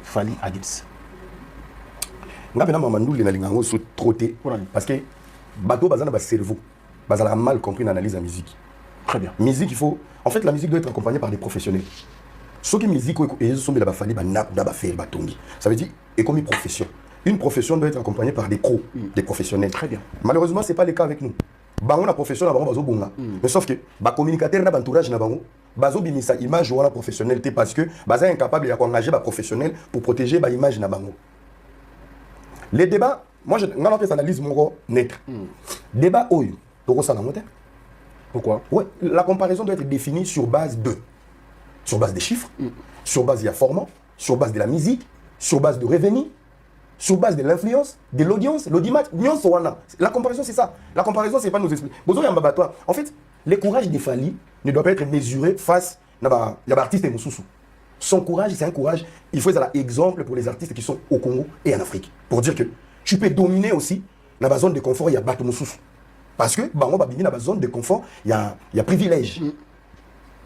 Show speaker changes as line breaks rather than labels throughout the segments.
Fally à Gims.
Nga pena mamandou le nalingango so trotté parce que bateau bazana ba cerveau bazala mal compris l'analyse de la musique.
Très bien.
Musique il faut en fait la musique doit être accompagnée par des professionnels. Ceux qui musique et sont de la Fally ba na ba faire batongi. Ça veut dire et comme une profession. Une profession doit être accompagnée par des pros, des professionnels.
Très bien.
Malheureusement c'est pas le cas avec nous. Bango la profession na bango bazo bonga. Mais sauf que ba communicateur na ba entourage na bango bazo bimisa image ou la professionnalité parce que baza incapable ya engager ba professionnel pour protéger ba image na bango. Les débats, moi je n'ai analyse mon net. Débat oyo,
pourquoi?
Ouais, la comparaison doit être définie sur base des chiffres, sur base de la format, sur base de la musique, sur base de revenus, sur base de l'influence, de l'audience, l'audimat, la comparaison c'est ça. La comparaison c'est pas nous expliquer. En fait, le courage de Fally ne doit pas être mesuré face à l'artiste et Moussoussou. Son courage, c'est un courage, il faut être exemple pour les artistes qui sont au Congo et en Afrique. Pour dire que tu peux dominer aussi dans la zone de confort, il y a Bato Moussoussou. Parce que dans la zone de confort, il y a privilège.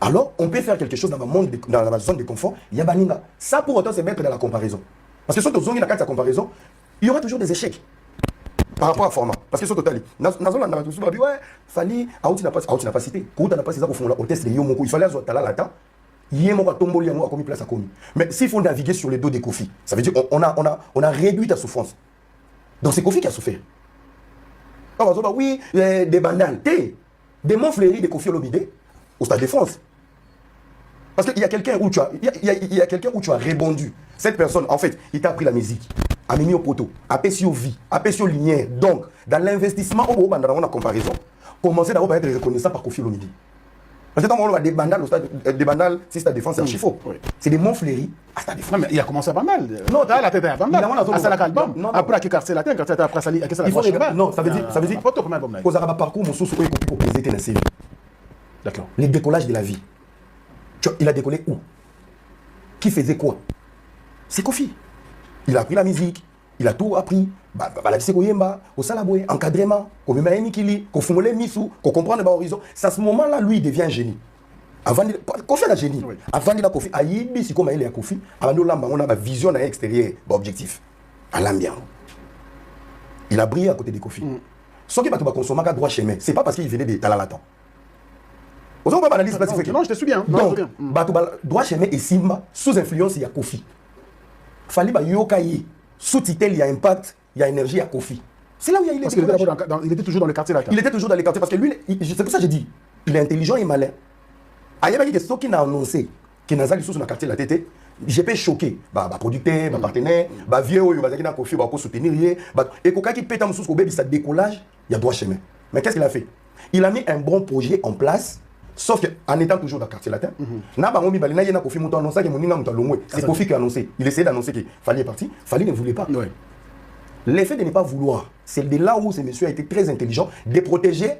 Alors, on peut faire quelque chose dans la zone de confort, il y a Baninga. Ça, pour autant, c'est mettre dans la comparaison. Parce que sur zone, il y a la comparaison, il y aura toujours des échecs. Par rapport à format. Parce que sur total, Fally, Aouti n'a pas cité. Kouta n'a pas cité au test de Yomoko. Il fallait avoir mais s'il faut naviguer sur les dos des Kofi, ça veut dire qu'on a réduit ta souffrance. Donc c'est Kofi qui a souffert. Oui, des bandales, des mots fleuris de Kofi Olomide au Stade de France. Parce qu'il y a quelqu'un où tu as rebondi. Cette personne, en fait, il t'a pris la musique, a mis au poteau, a payé aux vie, a payé aux lumières. Donc, dans l'investissement, on a comparaison, commencer d'abord à être reconnaissant par Kofi Olomide. Parce que on a des bandales, des bandales, si Stade de France, c'est archi-faux. C'est des mots fleuris à Stade de France.
Non, mais il a commencé pas mal.
Non,
la tête à pas mal. C'est la album. Après, il a quartier latin, après, ça
il faut regarder. Non, ça veut dire. Qu'on a un parcours, mon sous-sous, pour présenter la série.
D'accord.
Les décollages de la vie. Il a décollé où? Qui faisait quoi? C'est Kofi. Il a appris la musique. Il a tout appris. Balakise Koyemba, au Salaboué, encadrement, qu'on me met un Nikili, qu'on fume les missous, qu'on comprend le bas horizon. C'est à ce moment-là, lui, il devient un génie. Avant de Kofi est un génie. Oui. Avant de la Kofi, Aïbi, si comme il est à Kofi, avant de l'amba, on a ma vision extérieure, objectif. À l'ambiance. Il a brillé à côté de Kofi. Sauf qu'il va consommer à droit chemin. C'est pas parce qu'il venait de Talalatan. Vous avez pas analyse spécifique.
Non, je te souviens.
Donc, droit chemin et Simba, sous influence, il y a Kofi. Fally Yokayi, sous-titel, il y a impact. Il y a énergie à Kofi. C'est là où il y a
parce qu'il était toujours dans le quartier là.
Il était toujours dans les quartiers parce que lui, c'est pour ça que j'ai dit, il est intelligent et malin. Il y a ce qui n'a annoncé, qui n'a pas sur le quartier la tête, j'ai pas choqué. Producteur, partenaire, vieux, il a Kofi, il soutenir. Et quand il pète un sous au ça décollage, il y a droit chemin. Mais qu'est-ce qu'il a fait? Il a mis un bon projet en place. Sauf qu'en étant toujours dans le quartier latin, c'est Kofi qui a annoncé. Il essayait d'annoncer qu'il fallait partir. Fally ne voulait pas.
Ouais.
L'effet de ne pas vouloir, c'est de là où ce monsieur a été très intelligent, de protéger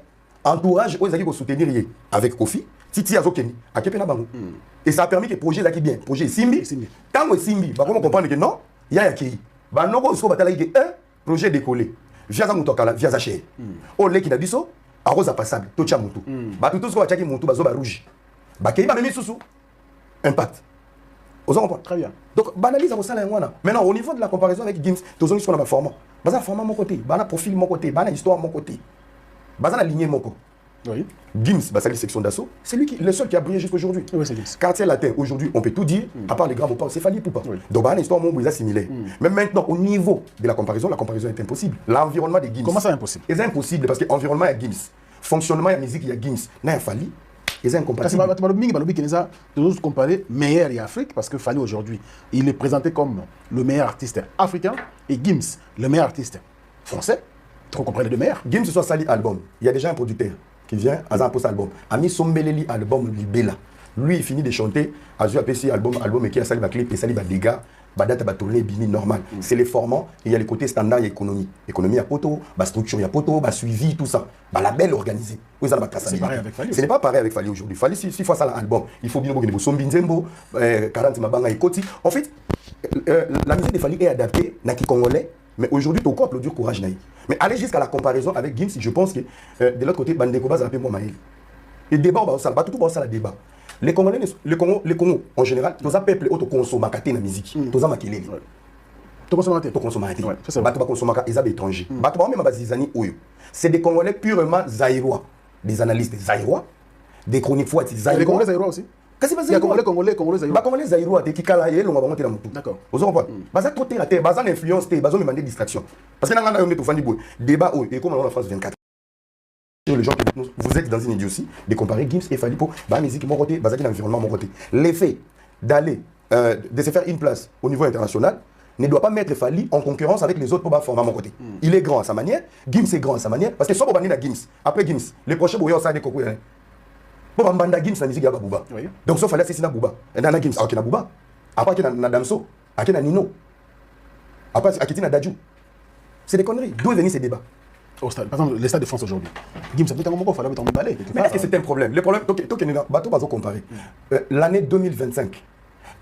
entourage aux amis pour soutenir avec Kofi, Titi Azokeni, à Kepena Bango. Et ça a permis que le projet là qui bien, projet Simbi, tant que Simbi, comment comprendre que non, il y a Yaki. Bah non, on se bat là, un projet décollé. Via Zamutokala, via Zaché. Oh, les qui a dit ça, arrose à passable, Tocha Moutou. Bah tout ce qu'on a tchaki Moutou, bah zoba rouge. Bah qui va même sous impact.
Très bien.
Donc, banalise à ça. Maintenant, au niveau de la comparaison avec Gims, tous ont un format. Basa format mon côté, bana profil mon côté, bana histoire mon côté. Basa la lignée mon côté.
Oui.
Gims, basa la section d'assaut, c'est lui le seul qui a brillé jusqu'aujourd'hui.
Oui, c'est Gims.
Quartier latin, aujourd'hui, on peut tout dire, à part les grands mots, c'est Fally Poupa.
Oui.
Donc, bana histoire mon brisé similaire. Mais maintenant, au niveau de la comparaison est impossible. L'environnement de Gims.
Comment ça impossible?
C'est impossible parce que l'environnement est Gims. Fonctionnement, il y a musique, il y a Gims. Il y a Fally. C'est incompatible.
Nous comparer meilleur et Afrique parce que Fally aujourd'hui, il est présenté comme le meilleur artiste africain et Gims, le meilleur artiste français. Trop comprendre les deux meilleurs.
Gims soit Sali album. Il y a déjà un producteur qui vient à un post album. Ami Sombeleli album Libela. Lui il finit de chanter. Azu a PC album et qui a sali ma clip et sali ma dégâts. Badate ba tourner bini normal. C'est les formats. Il y a les côtés standards et économie. Économie à poto, ba structure à poto, ba suivi tout ça. Ba label organisé.
C'est pareil avec Fally.
Ce n'est pas pareil avec Fally aujourd'hui. Fally 6 fois ça l'album. Il faut bien que Sombi Nzembo, 40 mabanga et Koti. En fait, la musique de Fally est adaptée na qui congolais, mais aujourd'hui tu peux applaudir courage naï. Mais aller jusqu'à la comparaison avec Gims, je pense que de l'autre côté Bandeko va zapper moi Maël. Et débat on va ça, tout ça le débat. Les Congolais, les Congo en général, tous les peuples autoconsomment la musique. Tous les maquillés.
Tu consommes
Tu consommes la télé.
C'est ça.
Tu consommes les étrangers. C'est des Congolais purement zaïrois. Des analystes zaïrois. Des chroniques fois zaïrois.
Les Congolais zaïrois aussi.
Qu'est-ce que c'est?
Il y a Congolais zaïrois.
Congolais zaïrois, qui kala yé longa bango te la mutu.
D'accord.
Vous comprenez? Baza trop terre à terre, baza influence te, baza me demander distraction. Parce que dans la tout fandi boy, débat et comme on a France 24. Les gens qui vous êtes dans une idiotie de comparer Gims et Fally pour la musique mon côté, baza qui l'environnement mon côté. L'effet d'aller de se faire une place au niveau international ne doit pas mettre Fally en concurrence avec les autres pour former mon côté. Il est grand à sa manière, Gims est grand à sa manière parce que soit pour banner la Gims, après Gims, les prochains boyaux ça des coco. Pour banda Gims la musique ya Bouba. Donc sauf fallait c'est na Bouba. Et na Gims ok na Bouba. Après que na Damso, après na Nino. Après à na Dadju. C'est des conneries. D'où est venu ces débats?
Au stade, par exemple, les stades de France aujourd'hui. Gims ça peut être un moment qu'il fallait mettre en balai.
Mais est-ce que c'est un problème? Le problème toi qui n'a pas tout comparer. L'année 2025.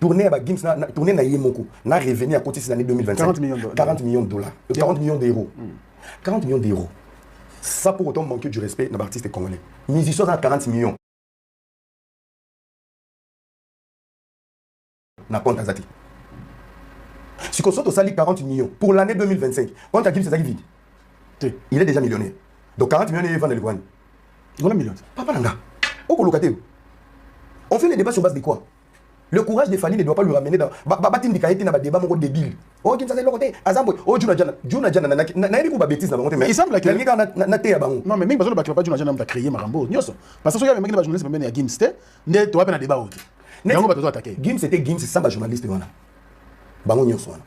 Tourner à Gims tourner na Yemoko, na revenu à côté cette année 2025. 40 millions de dollars. 40 millions d'euros. 40 millions d'euros. Ça pour autant manquer du respect de l'artiste congolais. Musiciens à 40 millions. Na compte Azati. Si on saute au sali 40 millions pour l'année 2025, quand Gims c'est vide. Il est déjà millionnaire. Donc 40 millions il vend le Guan.
Il a un million.
Papa Nanga. On fait les débats sur base de quoi? Le courage de Fally ne doit pas lui ramener dans batim di kaiti na débat mon débile. Oh Gims ça c'est l'autre azambo. Oh Juna Jana na ko ba bêtise na bango mais
il semble que
na te ya bango.
Non mais même besoin de pas Juna Jana créer Marambo. Nyoso. Parce que il y a même des journalistes même à Gims té, ne to pas na débat autre. Yango ba to attaquer.
Gims c'était Gims sans journaliste wana. Bango nyoso wana.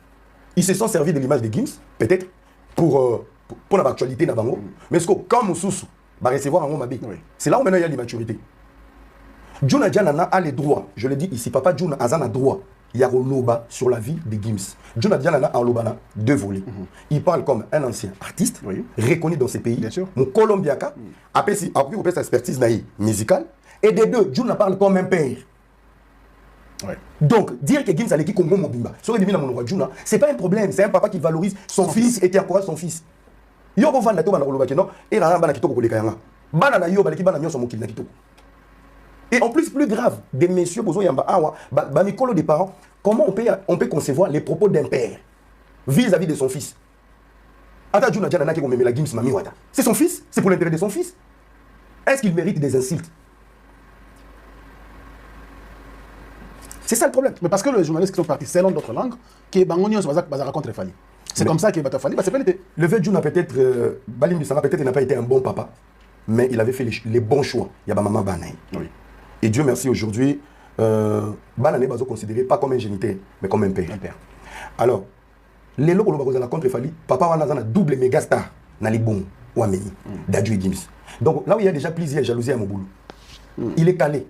Ils se sont servis de l'image de Gims peut-être pour l'actualité na bango. Mais ce que quand Moussoussou va recevoir un mabé. C'est là où maintenant il y a l'immaturité. Juna Jana a les droits, je le dis ici, papa Juna a droit. Il y a un loba sur la vie de Gims. Juna Jana a un loba deux volets. Il parle comme un ancien artiste, reconnu dans ses pays, mon Colombiaca, après sa expertise musicale, et des deux, Juna parle comme un père. Donc, dire que Gims a l'équipe Congo Mobimba, sur les Juna, c'est pas un problème, c'est un papa qui valorise son fils et qui encourage son fils. Yo ko vanda to bana loba keno, et la bana kitoko koleka yanga. Bana na yo bana ki bana nyoso mokili na kitoko. Et en plus grave, des messieurs, Mikolo des parents, comment on peut concevoir les propos d'un père vis-à-vis de son fils? C'est son fils? C'est pour l'intérêt de son fils? Est-ce qu'il mérite des insultes? C'est ça le problème.
Mais parce que les journalistes qui sont partis selon d'autres langues, qui Bangonion se basent contre Fally. C'est comme ça qu'il va Fally.
Le fait Juna peut-être, Balim Bissama peut-être n'a pas été un bon papa, mais il avait fait les bons choix. Il y a maman Banaï.
Oui.
Et Dieu merci aujourd'hui, Banané Bazo considéré pas comme un géniteur, mais comme un père. Alors, les locaux la contre Fally, papa a un double méga star, Nalibon ou Amélie, Dadju et Gims. Donc là où il y a déjà plusieurs jalousies à mon boulot, il est calé.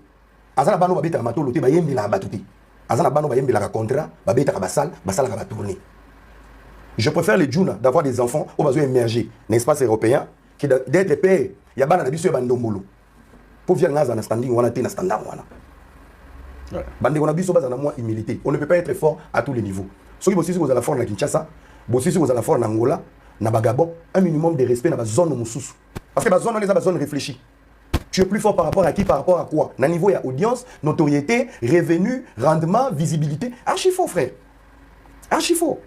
Azana Bano Babeta Mato Loté Bayembi la Batouté. Azana Bano Bayembi la contrat, Babeta Basal la tourner. Je préfère les Juna d'avoir des enfants au besoin émerger dans l'espace européen que d'être père. Il y a Bana Nabiso et Bandombolo. Pour venir dans un standing, on a un standard. On a besoin de moins humilité. On ne peut pas être fort à tous les niveaux. Ceux qui sont à la force de Kinshasa, ceux qui sont à la force d'Angola, na Bagabon, un minimum de respect dans la zone de Moussous. Parce que la zone, on est dans la zone réfléchie. Tu es plus fort par rapport à qui? Par rapport à quoi? Dans le niveau, il y a audience, notoriété, revenu, rendement, visibilité. Archi faux, frère. Archi faux.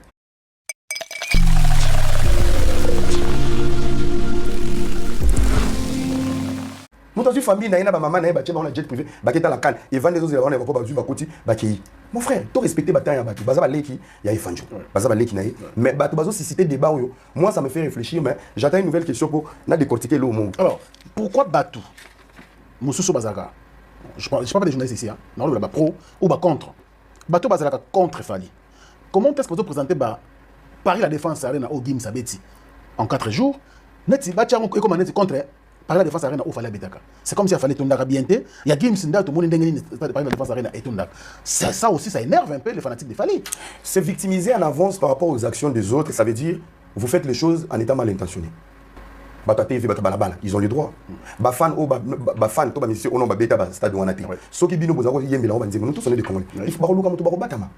Nous dans une famille, na maman na ba jet privé, ba keta la canne, et vend des autres on va pas ba koti, ba ki. Mon frère, tu respecter ba temps ba tu. Baza ba leki, ya ifanjo. Baza ba leki na mais ba tu bazo susciter débat yo. Moi ça me fait réfléchir mais j'attends une nouvelle question pour na décortiquer le monde.
Alors, pourquoi Batu Moussoussou Bazaka? Je parle pas des journalistes ici hein. Non, le pro ou ba contre. Batu Bazaka contre Fally. Comment est-ce que vous présentez Paris la défense arena au Gims Sabeti en 4 jours? Neti ba tiango ko comment neti contre Paris la défense arena au Fally Betaka. C'est comme si il fallait Tundaka bienté. Il y a Gims Nda tout le monde ndengeni Paris la défense arena et Tundaka. Ça aussi ça énerve un peu les fanatiques de Fally.
C'est victimiser en avance par rapport aux actions des autres, ça veut dire vous faites les choses en étant mal intentionné. Ils ont le droit. Bafan, to ba monsieur on ba beta ba stade wana te. Ceux qui bino bozako yembela on ba nzembo, nous tous on est des Congolais. Il faut baluka mutu barobatama.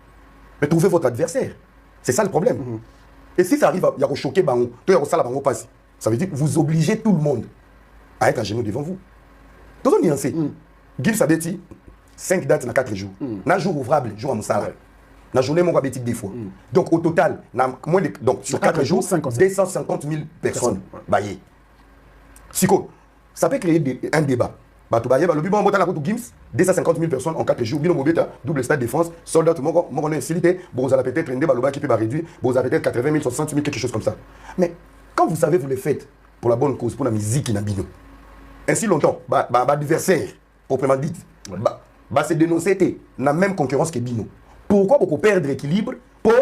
Mais trouvez votre adversaire. C'est ça le problème. Et si ça arrive il y a choquer bango, to ya sala bango passe. Ça veut dire que vous obligez tout le monde à être à genoux devant vous. Tout le monde nuancé. Gims Sabeti, 5 dates dans 4 jours. Un jour ouvrable, jour à Moussala. La journée, mon bétique des fois. Donc, au total, donc, sur 4 jours, 250 000 personnes. Baillé. Siko, ça peut créer un débat. Le but, on a 250 000 personnes en 4 jours. Double stade de défense, soldats, tout le monde, on est facilité. Vous avez peut-être un débat qui peut réduire. Vous avez peut-être 80 000, 60 000, quelque chose comme ça. Mais quand vous savez, vous le faites pour la bonne cause, pour la musique qui n'a pas ainsi longtemps, adversaire, proprement dit, c'est dénoncer la même concurrence que Bino. Pourquoi vous perdre l'équilibre pour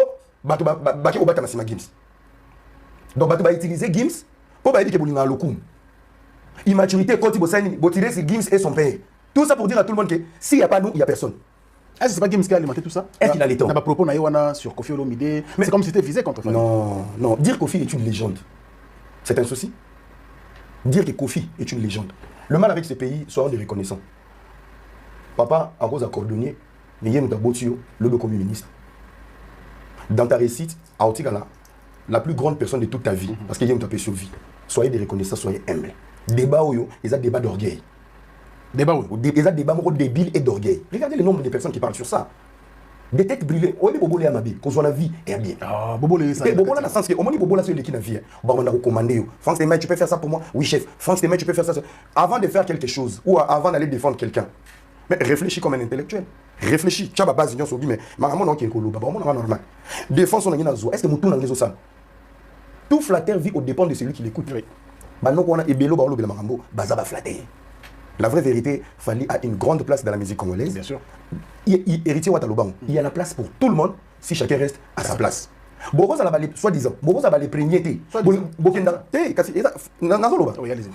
battre Massima Gims? Donc, vous utiliser Gims pour dire que vous avez un immaturité, quand vous tirez c'est Gims et son père. Tout ça pour dire à tout le monde que s'il n'y a pas nous, il n'y a personne.
Est-ce que c'est pas Gims qui a alimenté tout ça?
Est-ce qu'il a les temps?
On n'a pas propos sur Kofi Olomide. C'est comme si c'était visé contre Fali.
Non, non. Dire Kofi est une légende, c'est un souci. Dire que Kofi est une légende. Le mal avec ce pays, soyons des reconnaissants. Papa, à cause d'un cordonnier, il y a le Premier ministre. Dans ta récite, à Otigala, la plus grande personne de toute ta vie, parce qu'il y a une survie. Soyez des reconnaissants, soyez humbles. Débat où ils ont débat d'orgueil.
Débat où
ils ont débat débile et d'orgueil. Regardez le nombre de personnes qui parlent sur ça. Des têtes brûlées. On dit Bobo les amabi, qu'on soit la vie et bien.
Ah, Bobo les ça.
Bobo là dans le sens que on dit Bobo là c'est l'équipe de vie. Bon, on a recommandé. France Témé, tu peux faire ça pour moi? Oui chef. France Témé, tu peux faire ça. Avant de faire quelque chose ou avant d'aller défendre quelqu'un. Mais réfléchis comme un intellectuel. Réfléchis. Tu as ma base d'union sur lui, mais maman non qui est colo, maman non normal. Défense on a une zo. Est-ce que moutou n'angé ça? Tout flatteur vit au dépend de celui qui l'écoute. Maintenant qu'on a Ebelo Barolo Bela Marambo, Baza va flatter. La vraie vérité, Fali a une grande place dans la musique congolaise.
Bien sûr.
Héritier Ouattaloban, il y a la place pour tout le monde si chacun reste à sa place. Boko ça va les soi-disant, Boko ça va les premiers té. Bokenda, té, kasi nazoloba.
Oui, allez-y.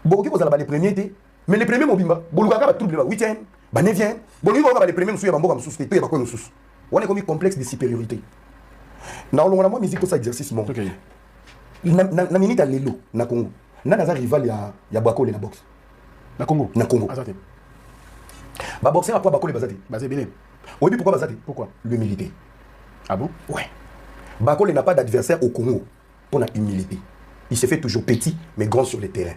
Boko ça va les premiers té, mais les premiers mobimba, Bolugaka va tout le 8e, ba 9e, Bolugaka va les premiers monsieur Bamboka msous, té ba ko msous. On est comme un complexe de supériorité. Na on a moi musique ça exercice mon. OK. Na minute à lelo na Congo. Na naza rival ya Bakole na boxe.
Na Congo.
Na Congo.
Azate.
Ba boxer après Bakole bazate.
Bazé Belé.
Oui, pourquoi bazate?
Pourquoi?
L'humilité.
Ah bon?
Ouais. Bakole n'a pas d'adversaire au Congo pour la humilité. Il se fait toujours petit mais grand sur le terrain.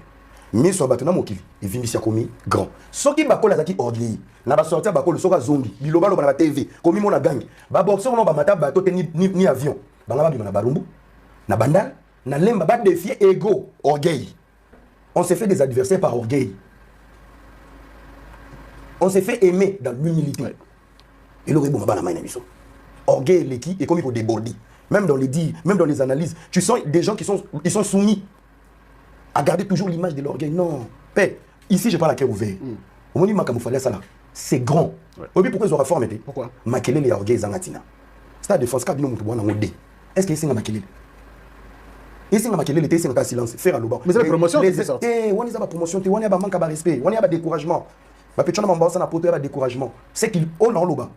Mais sur Batona Mokili, il vit ici comme grand. Ce qui Bakole a qui orgueil. Na ba sortir Bakole soka zombie, biloba lo na TV, comme mon a gang. Ba boxer on ba mata bateau ni avion. Ba ngaba bi na barumbu. Na bandal, na lemba ba défier ego, orgueil. On s'est fait des adversaires par orgueil. On s'est fait aimer dans l'humilité. Ouais. Et le rebond va la main orgueil l'équipe et comme il faut déborder. Même dans les dires, même dans les analyses, tu sens des gens qui sont soumis à garder toujours l'image de l'orgueil. Non, père, ici je parle à cœur ouvert. On dit Makamoufalia ça là, c'est grand. Ouais. Pourquoi ils ont réformé?
Pourquoi?
Makele les orgueils zangatina. C'est la défense quand nous moutouana ngode. Est-ce que c'est un Makele? Ici on a Makele l'été c'est un silence, faire à l'oban.
Mais c'est la promotion, c'est ça.
On est à la promotion, on est à manque de respect, on est à découragement. Ma petite maman ça n'a pas de découragement. C'est qu'il on en l'oban.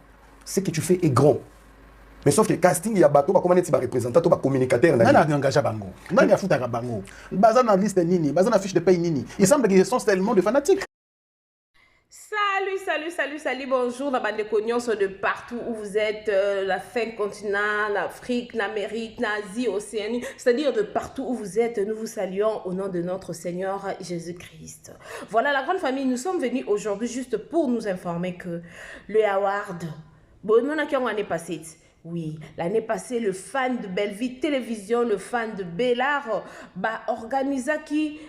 Ce que tu fais est grand. Mais sauf que casting il y a bateau ba comment tu vas représenter tu vas communicateur
na na engagé bango. Nani a foutu bango. Bazana liste nini, bazana fiche de paye nini. Il semble qu'ils sont tellement de fanatiques.
Salut, bonjour dans bande de de partout où vous êtes, la 5 continents, l'Afrique, l'Amérique, l'Asie, l'Océanie, c'est-à-dire de partout où vous êtes, nous vous saluons au nom de notre Seigneur Jésus-Christ. Voilà la grande famille, nous sommes venus aujourd'hui juste pour nous informer que le award, bon, nous avons l'année passée. Oui, l'année passée, le fan de Belleville Télévision, le fan de Bellard, organisé qui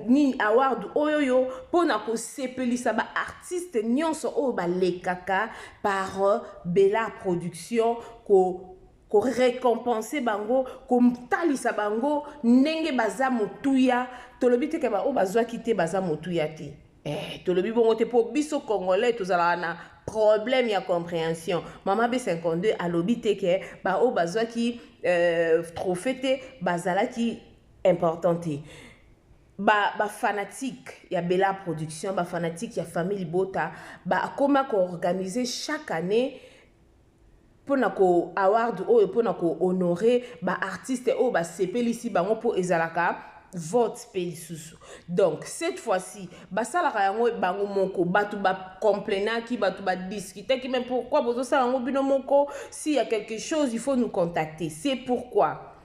ni award oyoyo pour na ko sepelisa ba artiste nyonso o ba lekaka par Bellard Production ko récompenser bango ko talisa bango ndenge baza motuya tolobi te ke ba o bazwa kite baza motuya te tolobi bongo te po biso congolais tozala na problème ya compréhension. Maman B52 alobi te ke ba o bazwa ki trophée te bazala ki importante. Ba fanatique ya Bellard Production, ba fanatique ya famille Bota, ba comment ko organiser chaque année pour na ko award ou pour na ko honorer ba artiste ou ba sepelisi bango pour ezalaka vote pelisusu. Donc cette fois-ci, ba salaka yango bango moko batu ba complainer ki batu ba discuter ki même pourquoi bozo ça yango bino moko s'il y a quelque chose il faut nous contacter. C'est pourquoi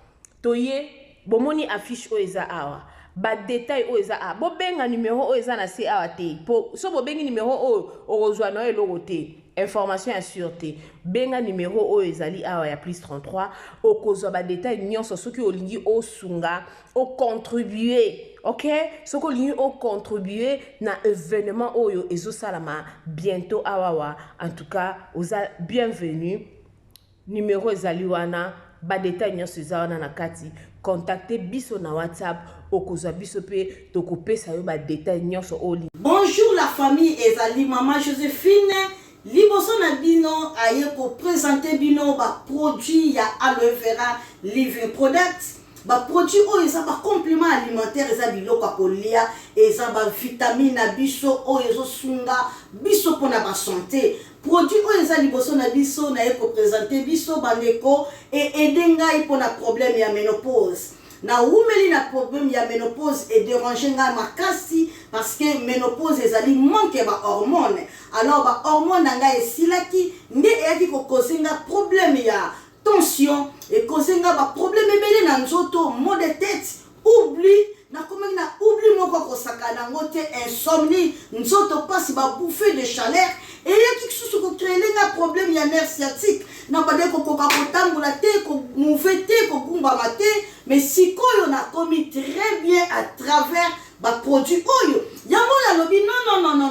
toye bomoni affiche o eza awa ba détail o eza a bo benga numéro o eza na se awa te po so bo bengi numéro o ozwa na eloko te information ya sûreté benga numéro o ezali awa ya plus 33 okozwa ba détail nyonso soki olingi osunga o contribuer ok soki olingi o contribuer na événement oyo ezosalama bientôt awawa en tout cas oza bienvenue numéro ezali wana ba détail nyonso eza wana na kati contacter biso na WhatsApp okozwa biso pe tokopesa yo ba détail nyonso oli.
Bonjour la famille ezali maman Joséphine liboso na bino aye ko présenter bino ba produit ya aloe vera living product ba produit oyo eza ba complément alimentaire eza biloko ya kolia eza ba vitamine na biso oyo ezosunga biso mpona ba santé produit oyo eza liboso na biso na ye ko présenter biso bandeko et aider ngai mpona problème ya ménopause na umeli na problème ya ménopause et déranger ngai makasi parce que ménopause ezali manque ba hormone alors ba hormone na ngai esilaki nde eyaki kokosenga problème ya tension et kosenga ba problème ebele na nzoto mal de tête oubli na komaki na oubli moko kosakana ngo te insomnie nzoto pasi ba bouffée de chaleur et yaki kisusu kokreelenga problème ya nerf sciatique na bade kokoka kotambola te komouve te kogumbama te mais sikoyo na komi très bien à travers ba produit oyo yango nalobi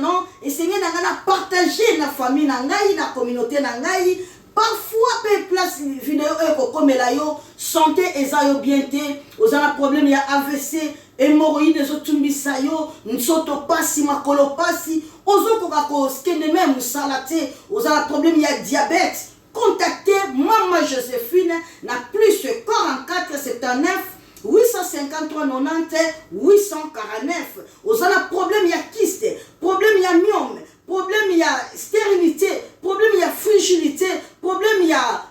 non esenge na nga na partager na famille na ngai na communauté na ngai parfois pe place vidéo ekokomela yo santé eza yo bien te ozana problème ya AVC hémorroïde ezotumbisa yo nzoto pasi makolo pasi ozokoka koskende même mosala te ozana problème ya diabète contactez maman Joséphine na plus 44 79 853 90 849 ozana problème ya kyste problème ya myome problème ya stérilité problème ya fragilité problème ya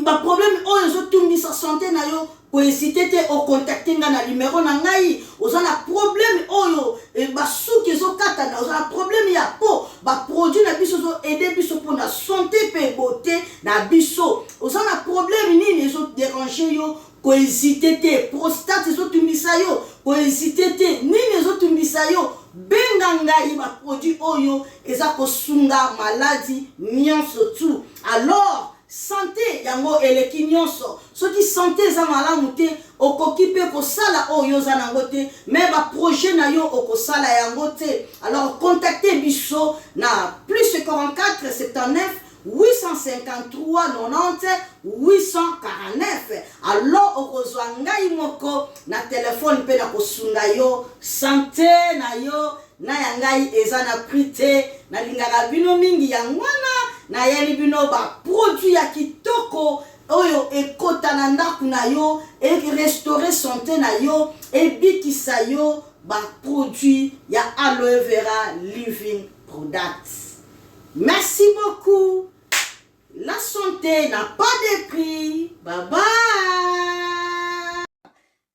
ba problème oyo ezotumbisa santé na yo kohésite te ocontacte nga na numéro na ngai ozana problème oyo basuki ezokatana ozana problème ya peau baproduit na biso ezoaide biso mpona santé mpe beauté na biso ozana problème nini ezodérange yo kohésite te prostate ezotumbisa yo kohésite te nini ezotumbisa yo benga ngai baproduit oyo eza kosunga maladi nyonso tu alors santé yango eleki nyonso soki santé eza malamu te okoki mpe kosala oyo oza nango te mais baprojet na yo okosala yango te alors contacte biso na plus 44 79 853 90 849 alors okozwa ngai moko na telefone mpe na kosunga yo santé na yo na ya ngai eza na prix te nalingaka bino mingi yango wana nayeli bino baproduit ya kitoko oyo ekota na ndako na yo erestaurer santé na yo ebikisa yo baproduit ya aloe vera living products. Merci beaucoup. La santé n'a pas de prix. Bye bye.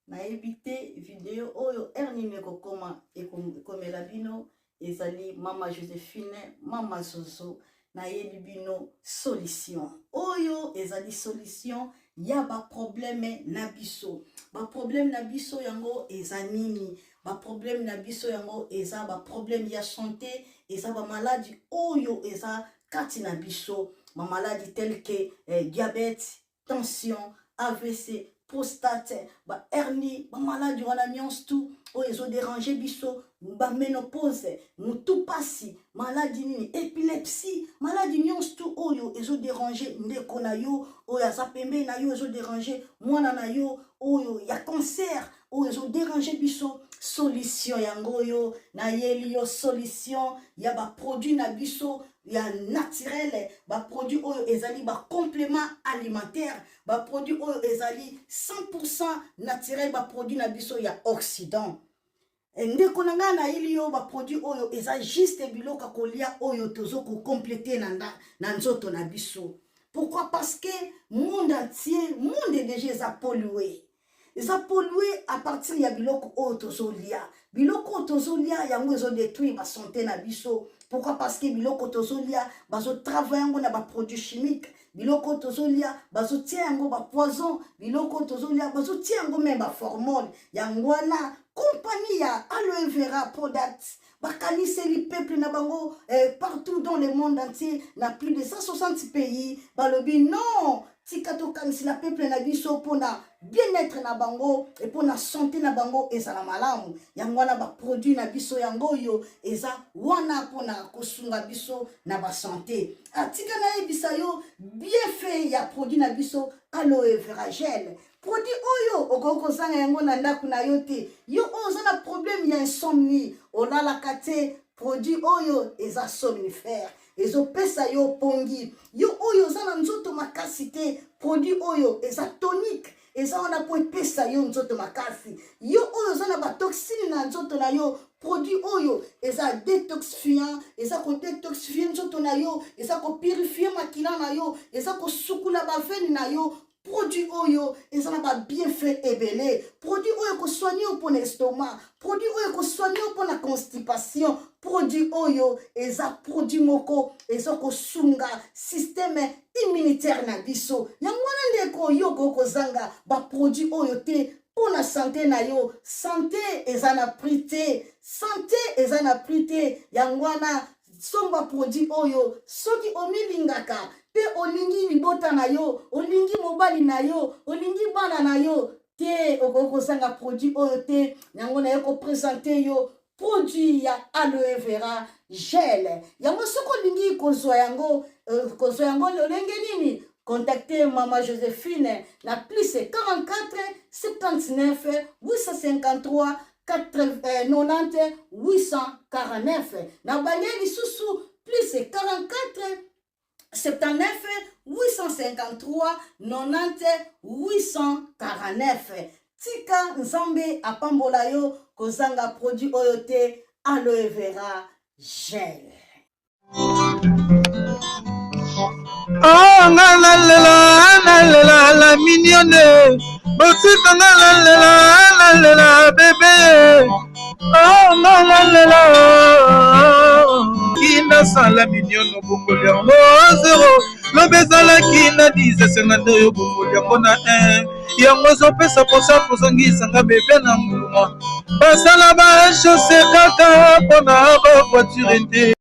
Na évité vidéo oyo ernime kokoma ekomela bino ezali mama Joséphine mama Zozo na yebi bino solution oyo ezali solution ya ba problème na biso yango eza nini ba problème na biso yango eza ba problème ya santé eza ba maladie oyo eza kati na biso ma maladie telle que diabète tension AVC prostate ba hernie ba maladie wana nyonso tu oyo ezo déranger biso ba ménopause mutu pasi maladie nini épilepsie maladie nyonso tu oyo ezo déranger ndeko na yo oyo aza pembe na yo ezo déranger mwana na yo oyo ya cancer oyo ezo déranger biso solution yango yo na yeli yo solution ya ba produit na biso ya naturel ba produit oyo ezali ba complément alimentaire ba produit oyo ezali 100% naturel ba produit na biso ya Occident ndeko na nga na yeli yo ba produit oyo eza juste biloko kolia oyo tozo ko compléter na nzoto na biso. Pourquoi? Parce que monde entier monde déjà eza pollué. Eza pollué à partir ya biloko oyo tozolia. Biloko tozolia yango ezo détruire ba santé na biso. Pourquoi? Parce que biloko tozolia bazo travailler yango na ba produits chimiques. biloko tozolia bazotia yango ba poison, biloko tozolia bazotia yango même ba hormone. Yango wana compagnie ya aloe vera products bakaniseli peuple na bango partout dans le monde entier, na plus de 160 pays. Balobi non, tikato kanisi la peuple na biso pona bien-être na bango et pona santé na bango ezala malamu. Yango wana ba produit na biso yango yo eza wana pona kosunga biso na ba santé. Atika na ebisa yo bien fait ya produit na biso aloe vera gel. Produit oyo okoko zanga yango na ndaku na yo te. Yo oza na problème ya insomnie, olala kate produit oyo eza somnifère. Ezo pesa yo pongi. Yo oyo oza na nzoto makasi te, produit oyo eza tonique. Eza wana po pesa yo nzoto makasi. Yo oyo oza na ba toxine na nzoto na yo, produit oyo eza détoxifiant, eza ko détoxifier nzoto na yo, eza ko purifier makila na yo, eza ko sukula ba veine na yo. Produit oyo ezana ba bienfait ebele. Produit oyo ko soigner pour l'estomac, produit oyo ko soigner pour la constipation, produit oyo eza produit moko eza ko sunga système immunitaire na biso. Yango wana ndeko yo ko zanga ba produit oyo te pour la santé na yo. Santé ezana prité, santé ezana prité. Yango wana somba produit oyo soki omilingaka pe olingi libota na yo, olingi mobali na yo, olingi bana na yo te okoko sanga produit oyo te. Yango na yoko présenter yo produit ya aloe vera gel. Yango soko olingi kozwa yango lolenge nini? Contactez Maman Joséphine na plus 44 79 853 90 849. Na balieli susu plus 44 79 853 90 849. Tika nzambe apambola yo kozanga produit oyo te aloe vera gel.
Oh la mignonne, botika la bébé. Oh la kina sala mignonne bokoli yango 0 lobezala kina 10 52 yo bokoli yango na 1 yango zopesa posa kozongisanga bebe na mbuma basala ba chausse kaka pona ba voiture te